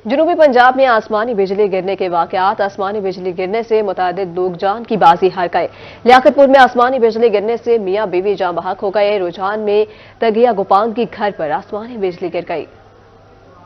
جنوبی پنجاب میں آسمانی بجلی گرنے کے واقعات۔ آسمانی بجلی گرنے سے متعدد لوگ جان کی بازی ہار گئے۔ لیاقت پور میں آسمانی بجلی گرنے سے میاں بیوی جاں بحق ہو گئے۔ رجحان میں تگیا گوپانگ کی گھر پر آسمانی بجلی گر گئی۔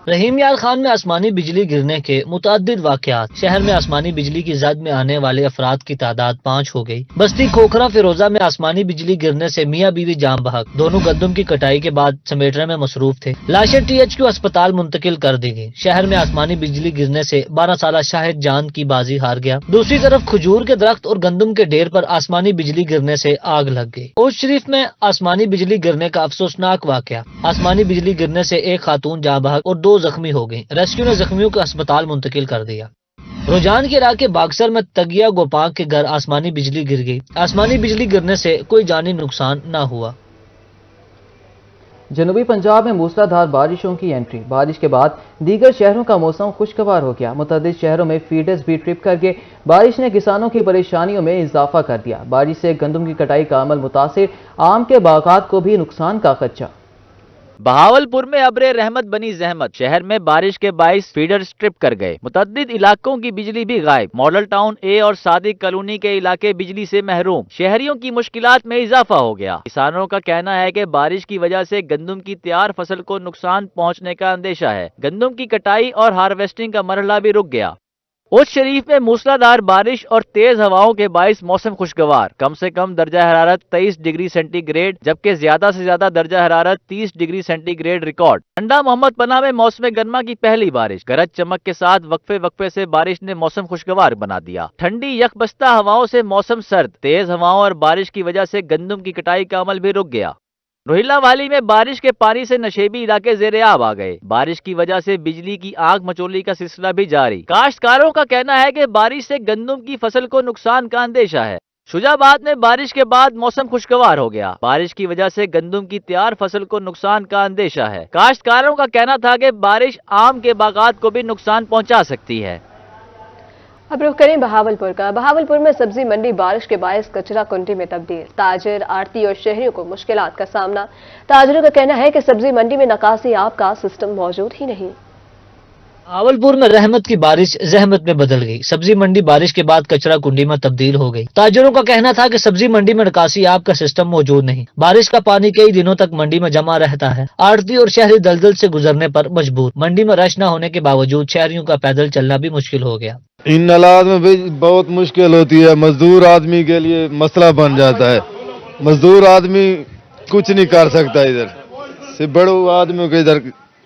رحیم یار خان میں آسمانی بجلی گرنے کے متعدد واقعات۔ شہر میں آسمانی بجلی کی زد میں آنے والے افراد کی تعداد 5 ہو گئی۔ بستی کھوکھرا فیروزہ میں آسمانی بجلی گرنے سے میاں بیوی جاں بحق، دونوں گندم کی کٹائی کے بعد سمیٹنے میں مصروف تھے۔ لاشیں THQ اسپتال منتقل کر دی گئی۔ شہر میں آسمانی بجلی گرنے سے 12 سالہ شاہد جان کی بازی ہار گیا۔ دوسری طرف کھجور کے درخت اور گندم کے ڈھیر پر آسمانی بجلی گرنے سے آگ لگ گئی۔ اوش شریف میں آسمانی بجلی گرنے کا افسوسناک واقعہ۔ آسمانی بجلی گرنے سے ایک خاتون جاں بحق اور 2 زخمی ہو گئیں۔ ریسکیو نے زخمیوں کو اسپتال منتقل کر دیا۔ رجحان کے علاقے باکسر میں تگیا گوپانگ کے گھر آسمانی بجلی گر گئی۔ آسمانی بجلی گرنے سے کوئی جانی نقصان نہ ہوا۔ جنوبی پنجاب میں موسلا دھار بارشوں کی انٹری۔ بارش کے بعد دیگر شہروں کا موسم خوشگوار ہو گیا۔ متعدد شہروں میں فیڈرز بھی ٹرپ کر گئے۔ بارش نے کسانوں کی پریشانیوں میں اضافہ کر دیا۔ بارش سے گندم کی کٹائی کا عمل متاثر، آم کے باغات کو بھی نقصان کا خدشہ۔ بہاولپور میں ابر رحمت بنی زحمت۔ شہر میں بارش کے باعث فیڈر سٹرپ کر گئے۔ متعدد علاقوں کی بجلی بھی غائب۔ ماڈل ٹاؤن اے اور صادق کالونی کے علاقے بجلی سے محروم۔ شہریوں کی مشکلات میں اضافہ ہو گیا۔ کسانوں کا کہنا ہے کہ بارش کی وجہ سے گندم کی تیار فصل کو نقصان پہنچنے کا اندیشہ ہے۔ گندم کی کٹائی اور ہارویسٹنگ کا مرحلہ بھی رک گیا۔ اوش شریف میں موسلادھار بارش اور تیز ہواؤں کے باعث موسم خوشگوار۔ کم سے کم درجہ حرارت 23 ڈگری سینٹی گریڈ جبکہ زیادہ سے زیادہ درجہ حرارت 30 ڈگری سینٹی گریڈ ریکارڈ۔ ٹھنڈا محمد پناہ میں موسم گرما کی پہلی بارش۔ گرج چمک کے ساتھ وقفے سے بارش نے موسم خوشگوار بنا دیا۔ ٹھنڈی یکبستہ ہواؤں سے موسم سرد۔ تیز ہواؤں اور بارش کی وجہ سے گندم کی کٹائی کا عمل بھی رک گیا۔ روہیلا والی میں بارش کے پانی سے نشیبی علاقے زیر آب آ گئے۔ بارش کی وجہ سے بجلی کی آگ مچولی کا سلسلہ بھی جاری۔ کاشتکاروں کا کہنا ہے کہ بارش سے گندم کی فصل کو نقصان کا اندیشہ ہے۔ شجاع آباد میں بارش کے بعد موسم خوشگوار ہو گیا۔ بارش کی وجہ سے گندم کی تیار فصل کو نقصان کا اندیشہ ہے۔ کاشتکاروں کا کہنا تھا کہ بارش آم کے باغات کو بھی نقصان پہنچا سکتی ہے۔ اب رخ کریں بہاولپور کا۔ بہاولپور میں سبزی منڈی بارش کے باعث کچرا کنڈی میں تبدیل۔ تاجر، آڑتی اور شہریوں کو مشکلات کا سامنا۔ تاجروں کا کہنا ہے کہ سبزی منڈی میں نکاسی آب کا سسٹم موجود ہی نہیں۔ بہاولپور میں رحمت کی بارش زحمت میں بدل گئی۔ سبزی منڈی بارش کے بعد کچرا کنڈی میں تبدیل ہو گئی۔ تاجروں کا کہنا تھا کہ سبزی منڈی میں نکاسی آب کا سسٹم موجود نہیں۔ بارش کا پانی کئی دنوں تک منڈی میں جمع رہتا ہے۔ آڑتی اور شہری دلدل سے گزرنے پر مجبور۔ منڈی میں رش نہ ہونے کے باوجود شہریوں کا پیدل چلنا بھی مشکل ہو گیا۔ ان حالات میں بھی بہت مشکل ہوتی ہے۔ مزدور آدمی کے لیے مسئلہ بن جاتا ہے۔ مزدور آدمی کچھ نہیں کر سکتا ادھر سے، بڑوں آدمیوں کے ادھر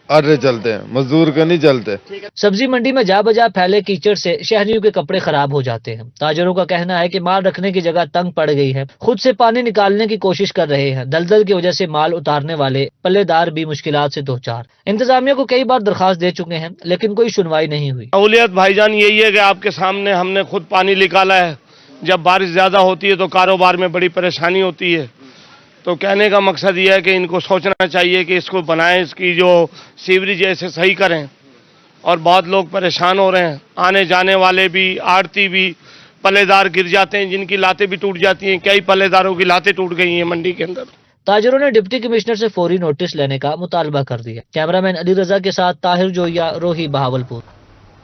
آٹے چلتے ہیں، مزدور کا نہیں چلتے۔ سبزی منڈی میں جا بجا پھیلے کیچڑ سے شہریوں کے کپڑے خراب ہو جاتے ہیں۔ تاجروں کا کہنا ہے کہ مال رکھنے کی جگہ تنگ پڑ گئی ہے۔ خود سے پانی نکالنے کی کوشش کر رہے ہیں۔ دلدل کی وجہ سے مال اتارنے والے پلے دار بھی مشکلات سے دوچار۔ انتظامیہ کو کئی بار درخواست دے چکے ہیں لیکن کوئی سنوائی نہیں ہوئی۔ سہولیت بھائی جان یہی ہے کہ آپ کے سامنے ہم نے خود پانی نکالا ہے۔ جب بارش زیادہ ہوتی ہے تو کاروبار میں بڑی پریشانی ہوتی ہے۔ تو کہنے کا مقصد یہ ہے کہ ان کو سوچنا چاہیے کہ اس کو بنائیں، اس کی جو سیوریج ایسے صحیح کریں۔ اور بہت لوگ پریشان ہو رہے ہیں، آنے جانے والے بھی، آڑتی بھی، پلے دار گر جاتے ہیں جن کی لاتیں بھی ٹوٹ جاتی ہیں۔ کئی پلے داروں کی لاتیں ٹوٹ گئی ہیں منڈی کے اندر۔ تاجروں نے ڈپٹی کمشنر سے فوری نوٹس لینے کا مطالبہ کر دیا۔ کیمرہ مین علی رضا کے ساتھ طاہر جویا، روہی، بہاولپور۔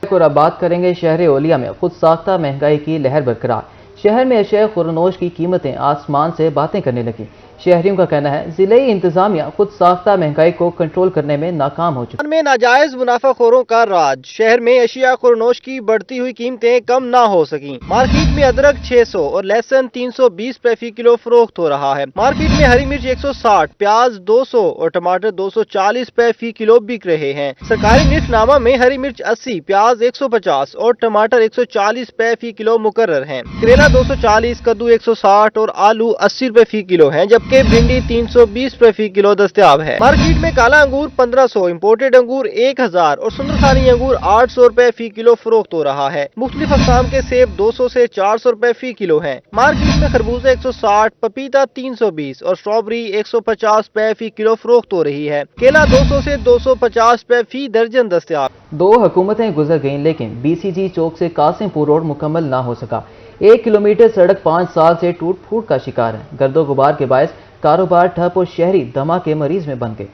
اور اب بات کریں گے شہر اولیا میں خود ساختہ مہنگائی کی لہر برقرار۔ شہر میں اشیاء خورنوش کی قیمتیں آسمان سے باتیں کرنے لگیں۔ شہریوں کا کہنا ہے ضلعی انتظامیہ خود ساختہ مہنگائی کو کنٹرول کرنے میں ناکام ہو چکی ہے۔ میں ناجائز منافع خوروں کا راج۔ شہر میں اشیاء خورنوش کی بڑھتی ہوئی قیمتیں کم نہ ہو سکیں۔ مارکیٹ میں ادرک 600 اور لہسن 320 روپے فی کلو فروخت ہو رہا ہے۔ مارکیٹ میں ہری مرچ 160، پیاز 200 اور ٹماٹر 240 روپے فی کلو بک رہے ہیں۔ سرکاری نرخ نامہ میں ہری مرچ 80، پیاز 150 اور ٹماٹر 140 روپے فی کلو مقرر ہیں۔ کریلا 240، کدو 160 اور آلو 80 روپے فی کلو ہیں، جبکہ بھنڈی 320 روپے فی کلو دستیاب ہے۔ مارکیٹ میں کالا انگور 1500، امپورٹڈ انگور 1000 اور سندرخانی انگور 800 روپے فی کلو فروخت ہو رہا ہے۔ مختلف اقسام کے سیب 200 سے 400 روپے فی کلو ہیں۔ مارکیٹ میں خربوزے 160، پپیتا 320 اور اسٹرابری 150 روپے فی کلو فروخت ہو رہی ہے۔ کیلا 200 سے 250 روپے فی درجن دستیاب۔ 2 حکومتیں گزر گئیں لیکن BCG چوک سے قاسم پور روڈ مکمل نہ ہو سکا۔ 1 کلومیٹر سڑک 5 سال سے ٹوٹ پھوٹ کا شکار ہے۔ گرد و غبار کے باعث کاروبار ٹھپ اور شہری دمہ کے مریض میں بن گئے۔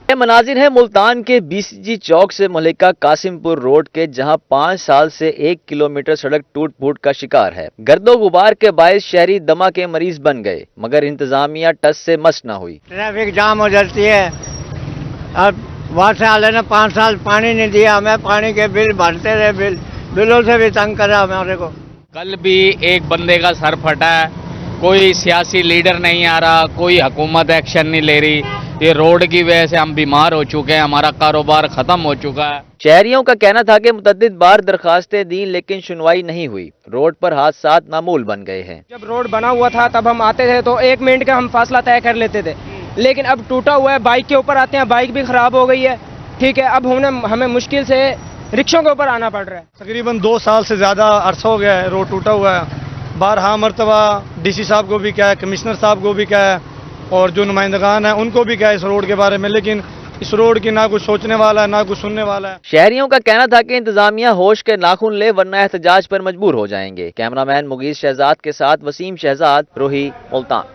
یہ مناظر ہیں ملتان کے BCG چوک سے ملکہ قاسم پور روڈ کے، جہاں 5 سال سے 1 کلومیٹر سڑک ٹوٹ پھوٹ کا شکار ہے۔ گرد و غبار کے باعث شہری دمہ کے مریض بن گئے، مگر انتظامیہ ٹس سے مس نہ ہوئی۔ ٹریفک جام ہو جاتی ہے، اب واٹر والے نے 5 سال پانی نہیں دیا، ہمیں پانی کے بل بھرتے رہے، بلوں سے بھی تنگ کرا ہمارے کو۔ کل بھی ایک بندے کا سر پھٹا ہے، کوئی سیاسی لیڈر نہیں آ رہا، کوئی حکومت ایکشن نہیں لے رہی۔ یہ روڈ کی وجہ سے ہم بیمار ہو چکے ہیں، ہمارا کاروبار ختم ہو چکا ہے۔ شہریوں کا کہنا تھا کہ متعدد بار درخواستیں دیں لیکن سنوائی نہیں ہوئی، روڈ پر حادثات معمول بن گئے ہیں۔ جب روڈ بنا ہوا تھا تب ہم آتے تھے تو 1 منٹ کا ہم فاصلہ طے کر لیتے تھے، لیکن اب ٹوٹا ہوا ہے، بائک کے اوپر آتے ہیں، بائک بھی خراب ہو گئی ہے، ٹھیک ہے، اب ہمیں مشکل سے رکشوں کے اوپر آنا پڑ رہا ہے۔ تقریباً 2 سال سے زیادہ عرصہ ہو گیا ہے، روڈ ٹوٹا ہوا ہے۔ بارہا مرتبہ DC صاحب کو بھی کیا ہے، کمشنر صاحب کو بھی کیا ہے، اور جو نمائندگان ہیں ان کو بھی کیا ہے اس روڈ کے بارے میں، لیکن اس روڈ کی نہ کچھ سوچنے والا ہے نہ کچھ سننے والا ہے۔ شہریوں کا کہنا تھا کہ انتظامیہ ہوش کے ناخن لے ورنہ احتجاج پر مجبور ہو جائیں گے۔ کیمرہ مین مغیث شہزاد کے ساتھ وسیم شہزاد، روہی، ملتان۔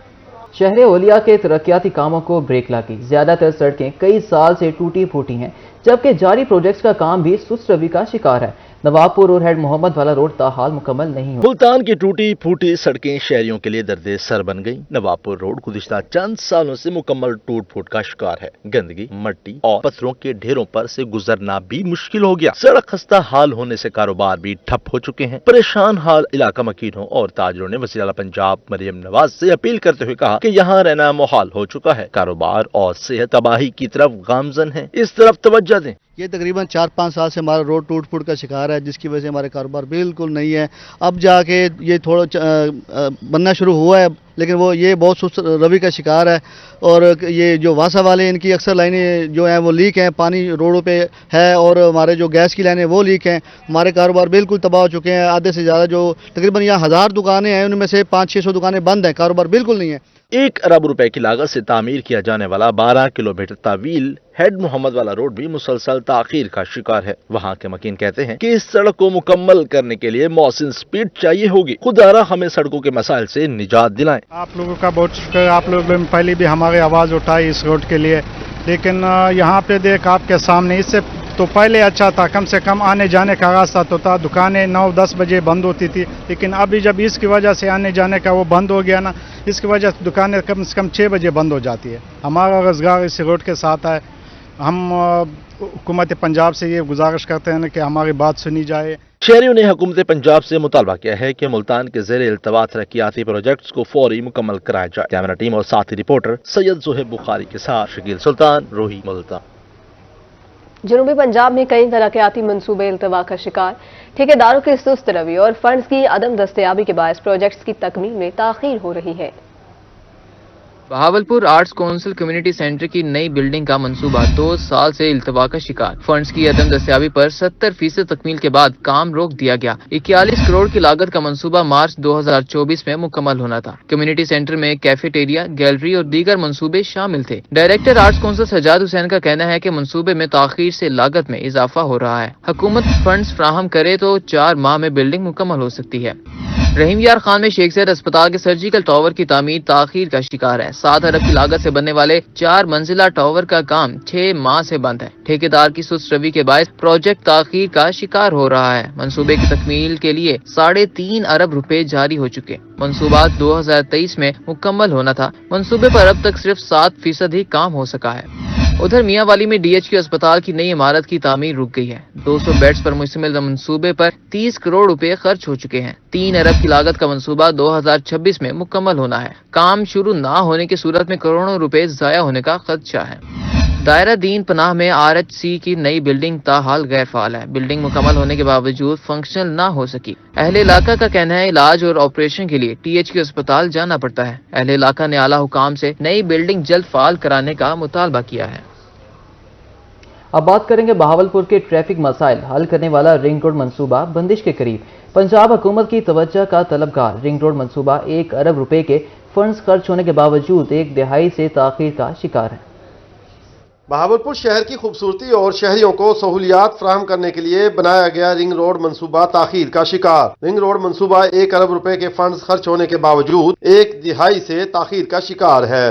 شہر اولیا کے ترقیاتی کاموں کو بریک لگی، زیادہ تر سڑکیں کئی سال سے ٹوٹی پھوٹی ہیں، جبکہ جاری پروجیکٹس کا کام بھی سست روی کا شکار ہے۔ نواب پور اور ہیڈ محمد والا روڈ تاحال مکمل نہیں ہو۔ ملتان کی ٹوٹی پھوٹی سڑکیں شہریوں کے لیے درد سر بن گئیں۔ نواب پور روڈ گزشتہ چند سالوں سے مکمل ٹوٹ پھوٹ کا شکار ہے۔ گندگی، مٹی اور پتھروں کے ڈھیروں پر سے گزرنا بھی مشکل ہو گیا۔ سڑک خستہ حال ہونے سے کاروبار بھی ٹھپ ہو چکے ہیں۔ پریشان حال علاقہ مکینوں اور تاجروں نے وزیر اعلیٰ پنجاب مریم نواز سے اپیل کرتے ہوئے کہا کہ یہاں رہنا محال ہو چکا ہے، کاروبار اور صحت تباہی کی طرف گامزن ہے، اس طرف توجہ دیں۔ یہ تقریباً 4-5 سال سے ہمارا روڈ ٹوٹ پھوٹ کا شکار ہے، جس کی وجہ سے ہمارے کاروبار بالکل نہیں ہے۔ اب جا کے یہ تھوڑا بننا شروع ہوا ہے، لیکن وہ یہ بہت سست روی کا شکار ہے۔ اور یہ جو واسا والے ان کی اکثر لائنیں جو ہیں وہ لیک ہیں، پانی روڈوں پہ ہے، اور ہمارے جو گیس کی لائنیں وہ لیک ہیں۔ ہمارے کاروبار بالکل تباہ ہو چکے ہیں، آدھے سے زیادہ جو تقریباً یہاں 1000 دکانیں ہیں ان میں سے 500-600 دکانیں بند ہیں، کاروبار بالکل نہیں ہے۔ 1 ارب روپے کی لاگت سے تعمیر کیا جانے والا 12 کلومیٹر طویل ہیڈ محمد والا روڈ بھی مسلسل تاخیر کا شکار ہے۔ وہاں کے مکین کہتے ہیں کہ اس سڑک کو مکمل کرنے کے لیے موزن سپیڈ چاہیے ہوگی۔ خدارا ہمیں سڑکوں کے مسائل سے نجات دلائیں۔ آپ لوگوں کا بہت شکریہ، آپ لوگوں نے پہلے بھی ہماری آواز اٹھائی اس روڈ کے لیے، لیکن یہاں پہ دیکھ آپ کے سامنے، اس سے تو پہلے اچھا تھا، کم سے کم آنے جانے کا راستہ تو تھا، دکانیں 9-10 بجے بند ہوتی تھی، لیکن ابھی جب اس کی وجہ سے آنے جانے کا وہ بند ہو گیا نا، اس کی وجہ سے دکانیں کم سے کم 6 بجے بند ہو جاتی ہے۔ ہمارا روزگار اس روڈ کے ساتھ ہے۔ ہم حکومت پنجاب سے یہ گزارش کرتے ہیں کہ ہماری بات سنی جائے۔ شہریوں نے حکومت پنجاب سے مطالبہ کیا ہے کہ ملتان کے زیر التواء ترقیاتی پروجیکٹس کو فوری مکمل کرایا جائے۔ کیمرہ ٹیم اور ساتھی رپورٹر سید زہیب بخاری کے ساتھ شکیل سلطان، روہی، ملتان۔ جنوبی پنجاب میں کئی ترقیاتی منصوبے التوا کا شکار، ٹھیکیداروں کی سست روی اور فنڈز کی عدم دستیابی کے باعث پروجیکٹس کی تکمیل میں تاخیر ہو رہی ہے۔ Bahawalpur arts council community centre کی نئی بلڈنگ کا منصوبہ 2 سال سے التوا کا شکار، فنڈز کی عدم دستیابی پر 70% تکمیل کے بعد کام روک دیا گیا۔ 41 کروڑ کی لاگت کا منصوبہ مارچ 2024 میں مکمل ہونا تھا۔ کمیونٹی سینٹر میں کیفیٹیریا، گیلری اور دیگر منصوبے شامل تھے۔ ڈائریکٹر آرٹس کونسل سجاد حسین کا کہنا ہے کہ منصوبے میں تاخیر سے لاگت میں اضافہ ہو رہا ہے۔ حکومت فنڈز فراہم کرے تو 4 ماہ میں بلڈنگ مکمل ہو سکتی ہے۔ رحیم یار خان میں شیخ زید اسپتال کے سرجیکل ٹاور کی تعمیر تاخیر کا شکار ہے۔ 7 ارب کی لاگت سے بننے والے 4 منزلہ ٹاور کا کام 6 ماہ سے بند ہے۔ ٹھیکیدار کی سست روی کے باعث پروجیکٹ تاخیر کا شکار ہو رہا ہے۔ منصوبے کی تکمیل کے لیے 3.5 ارب روپے جاری ہو چکے۔ منصوبات 2023 میں مکمل ہونا تھا۔ منصوبے پر اب تک صرف 7% ہی کام ہو سکا ہے۔ ادھر میاں والی میں DHQ اسپتال کی نئی عمارت کی تعمیر رک گئی ہے۔ 200 بیڈز پر مشتمل منصوبے پر 30 کروڑ روپے خرچ ہو چکے ہیں۔ 3 ارب کی لاگت کا منصوبہ 2026 میں مکمل ہونا ہے۔ کام شروع نہ ہونے کی صورت میں کروڑوں روپے ضائع ہونے کا خدشہ ہے۔ دائرہ دین پناہ میں RHC کی نئی بلڈنگ تاحال غیر فعال ہے۔ بلڈنگ مکمل ہونے کے باوجود فنکشنل نہ ہو سکی۔ اہل علاقہ کا کہنا ہے علاج اور آپریشن کے لیے THQ اسپتال جانا پڑتا ہے۔ اہل علاقہ نے اعلیٰ حکام سے نئی بلڈنگ جلد فعال کرانے کا مطالبہ کیا ہے۔ اب بات کریں گے بہاولپور کے ٹریفک مسائل حل کرنے والا رنگ روڈ منصوبہ بندش کے قریب۔ پنجاب حکومت کی توجہ کا طلبگار رنگ روڈ منصوبہ 1 ارب روپے کے فنڈز خرچ ہونے کے باوجود 1 دہائی سے تاخیر کا شکار ہے۔ بہاولپور شہر کی خوبصورتی اور شہریوں کو سہولیات فراہم کرنے کے لیے بنایا گیا رنگ روڈ منصوبہ تاخیر کا شکار۔ رنگ روڈ منصوبہ 1 ارب روپے کے فنڈز خرچ ہونے کے باوجود 1 دہائی سے تاخیر کا شکار ہے۔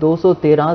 213